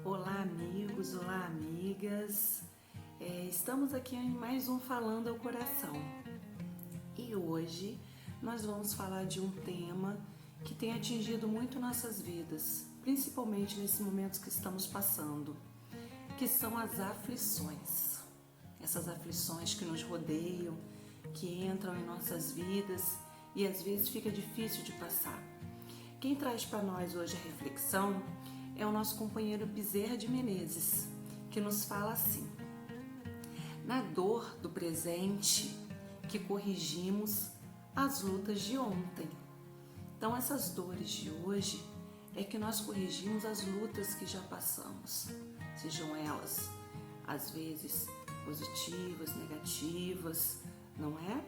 Olá amigos, olá amigas, estamos aqui em mais um Falando ao Coração e hoje nós vamos falar de um tema que tem atingido muito nossas vidas, principalmente nesses momentos que estamos passando, que são as aflições. Essas aflições que nos rodeiam, que entram em nossas vidas e às vezes fica difícil de passar. Quem traz para nós hoje a reflexão é o nosso companheiro Bezerra de Menezes, que nos fala assim: na dor do presente que corrigimos as lutas de ontem. Então essas dores de hoje é que nós corrigimos as lutas que já passamos, sejam elas às vezes positivas, negativas, não é?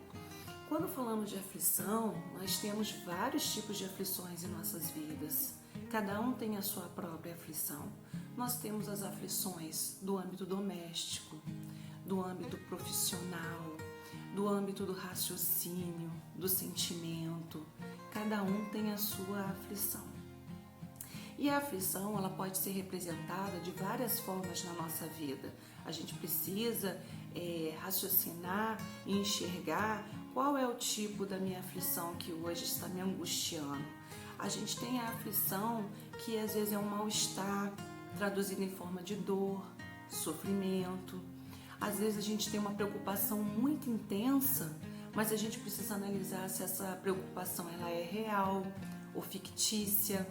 Quando falamos de aflição, nós temos vários tipos de aflições em nossas vidas. Cada um tem a sua própria aflição. Nós temos as aflições do âmbito doméstico, do âmbito profissional, do âmbito do raciocínio, do sentimento. Cada um tem a sua aflição. E a aflição, ela pode ser representada de várias formas na nossa vida. A gente precisa raciocinar e enxergar qual é o tipo da minha aflição que hoje está me angustiando. A gente tem a aflição que às vezes é um mal-estar, traduzido em forma de dor, sofrimento. Às vezes a gente tem uma preocupação muito intensa, mas a gente precisa analisar se essa preocupação ela é real ou fictícia.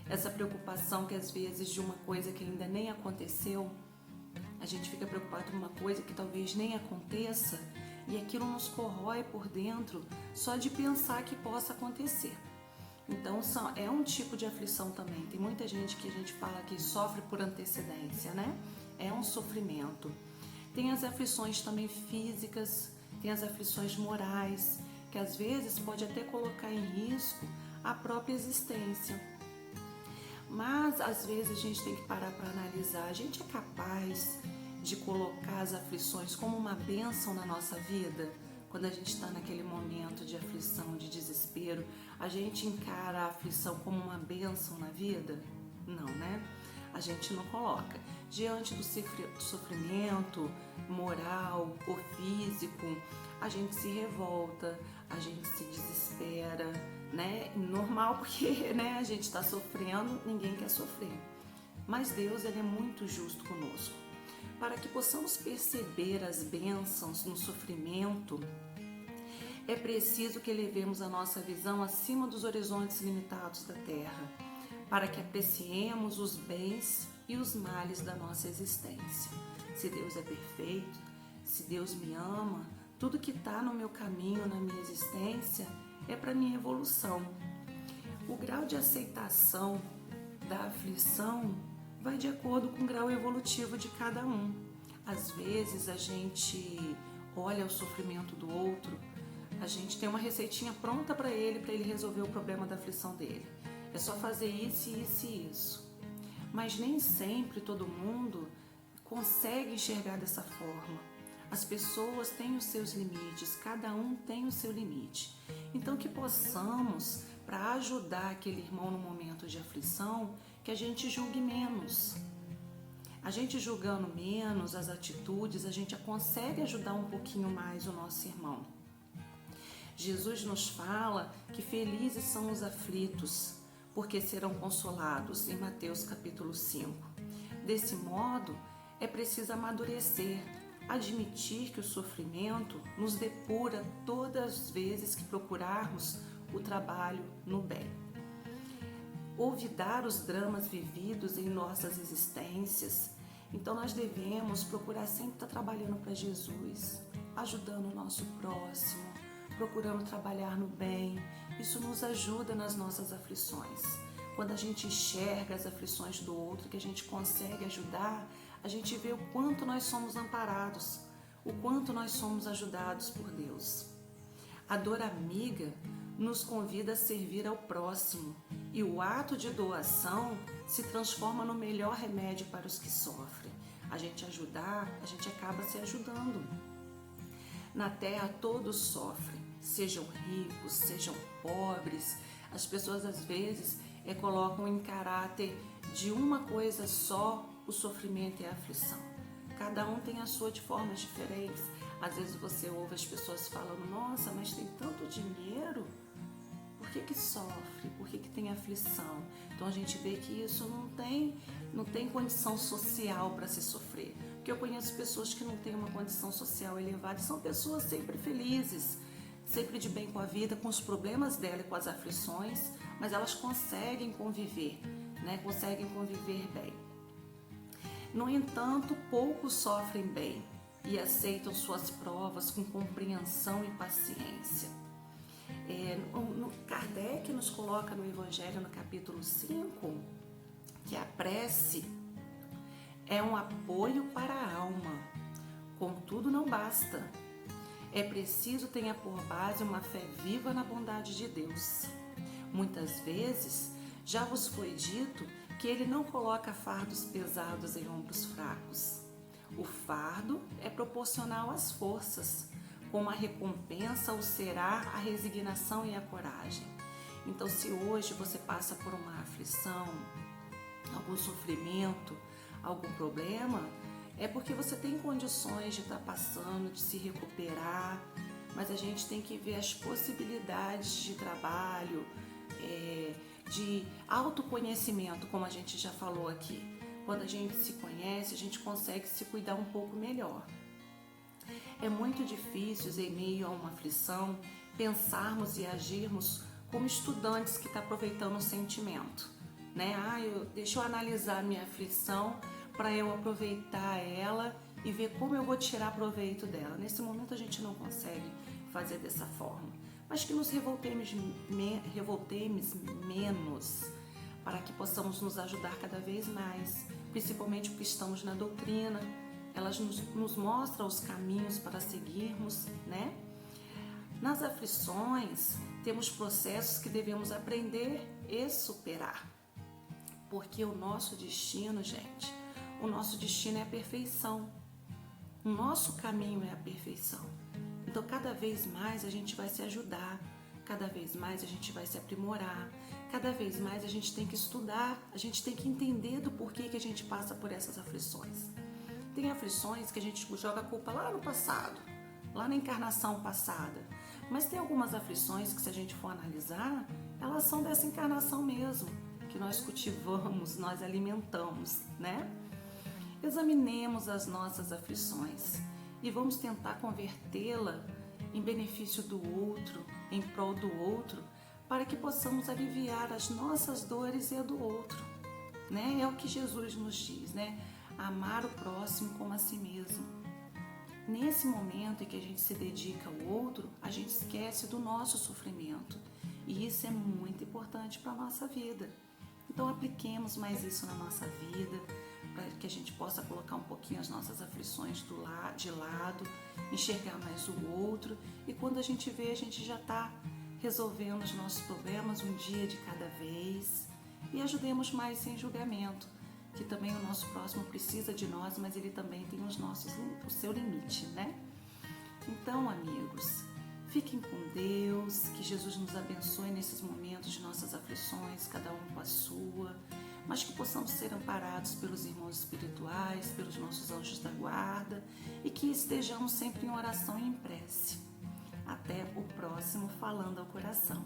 Essa preocupação que às vezes de uma coisa que ainda nem aconteceu, a gente fica preocupado com uma coisa que talvez nem aconteça e aquilo nos corrói por dentro só de pensar que possa acontecer. Então é um tipo de aflição também. Tem muita gente que a gente fala que sofre por antecedência, né? É um sofrimento. Tem as aflições também físicas, tem as aflições morais, que às vezes pode até colocar em risco a própria existência. Mas às vezes a gente tem que parar para analisar. A gente é capaz de colocar as aflições como uma bênção na nossa vida? Quando a gente está naquele momento de aflição, de desespero, a gente encara a aflição como uma bênção na vida? Não, né? A gente não coloca. Diante do sofrimento moral ou físico, a gente se revolta, a gente se desespera, né? Normal porque, né, a gente está sofrendo, ninguém quer sofrer. Mas Deus, ele é muito justo conosco. Para que possamos perceber as bênçãos no sofrimento, é preciso que elevemos a nossa visão acima dos horizontes limitados da Terra, para que apreciemos os bens e os males da nossa existência. Se Deus é perfeito, se Deus me ama, tudo que está no meu caminho, na minha existência, é para minha evolução. O grau de aceitação da aflição vai de acordo com o grau evolutivo de cada um. Às vezes a gente olha o sofrimento do outro, a gente tem uma receitinha pronta para ele resolver o problema da aflição dele. É só fazer isso, isso e isso. Mas nem sempre todo mundo consegue enxergar dessa forma. As pessoas têm os seus limites, cada um tem o seu limite. Então que possamos, para ajudar aquele irmão no momento de aflição, que a gente julgue menos. A gente julgando menos as atitudes, a gente consegue ajudar um pouquinho mais o nosso irmão. Jesus nos fala que felizes são os aflitos, porque serão consolados, em Mateus capítulo 5. Desse modo, é preciso amadurecer, admitir que o sofrimento nos depura todas as vezes que procurarmos o trabalho no bem. Olvidar os dramas vividos em nossas existências. Então nós devemos procurar sempre estar trabalhando para Jesus, ajudando o nosso próximo, procurando trabalhar no bem. Isso nos ajuda nas nossas aflições. Quando a gente enxerga as aflições do outro, que a gente consegue ajudar, a gente vê o quanto nós somos amparados, o quanto nós somos ajudados por Deus. A dor amiga nos convida a servir ao próximo e o ato de doação se transforma no melhor remédio para os que sofrem. A gente ajudar, a gente acaba se ajudando. Na Terra todos sofrem, sejam ricos, sejam pobres. As pessoas às vezes colocam em caráter de uma coisa só o sofrimento e a aflição. Cada um tem a sua de formas diferentes. Às vezes você ouve as pessoas falando, nossa, mas tem tanto dinheiro, por que sofre? Por que tem aflição? Então a gente vê que isso não tem condição social para se sofrer. Porque eu conheço pessoas que não têm uma condição social elevada e são pessoas sempre felizes, sempre de bem com a vida, com os problemas dela e com as aflições, mas elas conseguem conviver, né? Conseguem conviver bem. No entanto, poucos sofrem bem e aceitam suas provas com compreensão e paciência. Kardec nos coloca no Evangelho, no capítulo 5, que a prece é um apoio para a alma, contudo não basta. É preciso tenha por base uma fé viva na bondade de Deus. Muitas vezes já vos foi dito que Ele não coloca fardos pesados em ombros fracos. O fardo é proporcional às forças, como a recompensa o será a resignação e a coragem. Então, se hoje você passa por uma aflição, algum sofrimento, algum problema, é porque você tem condições de estar passando, de se recuperar, mas a gente tem que ver as possibilidades de trabalho, de autoconhecimento, como a gente já falou aqui. Quando a gente se conhece, a gente consegue se cuidar um pouco melhor. É muito difícil, em meio a uma aflição, pensarmos e agirmos como estudantes que estão aproveitando o sentimento, né? Deixa eu analisar a minha aflição para eu aproveitar ela e ver como eu vou tirar proveito dela. Nesse momento a gente não consegue fazer dessa forma, mas que nos revoltemos menos, para que possamos nos ajudar cada vez mais, principalmente porque estamos na doutrina. Elas nos mostram os caminhos para seguirmos, né? Nas aflições, temos processos que devemos aprender e superar. Porque o nosso destino, gente, o nosso destino é a perfeição. O nosso caminho é a perfeição. Então, cada vez mais a gente vai se ajudar, cada vez mais a gente vai se aprimorar, cada vez mais a gente tem que estudar, a gente tem que entender do porquê que a gente passa por essas aflições. Tem aflições que a gente joga a culpa lá no passado, lá na encarnação passada. Mas tem algumas aflições que, se a gente for analisar, elas são dessa encarnação mesmo, que nós cultivamos, nós alimentamos, né? Examinemos as nossas aflições e vamos tentar convertê-la em benefício do outro, em prol do outro, para que possamos aliviar as nossas dores e a do outro, né? É o que Jesus nos diz, né? Amar o próximo como a si mesmo. Nesse momento em que a gente se dedica ao outro, a gente esquece do nosso sofrimento. E isso é muito importante para a nossa vida. Então apliquemos mais isso na nossa vida, para que a gente possa colocar um pouquinho as nossas aflições de lado, enxergar mais o outro. E quando a gente vê, a gente já está resolvendo os nossos problemas um dia de cada vez. E ajudemos mais sem julgamento, que também o nosso próximo precisa de nós, mas ele também tem o seu limite, né? Então, amigos, fiquem com Deus, que Jesus nos abençoe nesses momentos de nossas aflições, cada um com a sua, mas que possamos ser amparados pelos irmãos espirituais, pelos nossos anjos da guarda, e que estejamos sempre em oração e em prece. Até o próximo Falando ao Coração.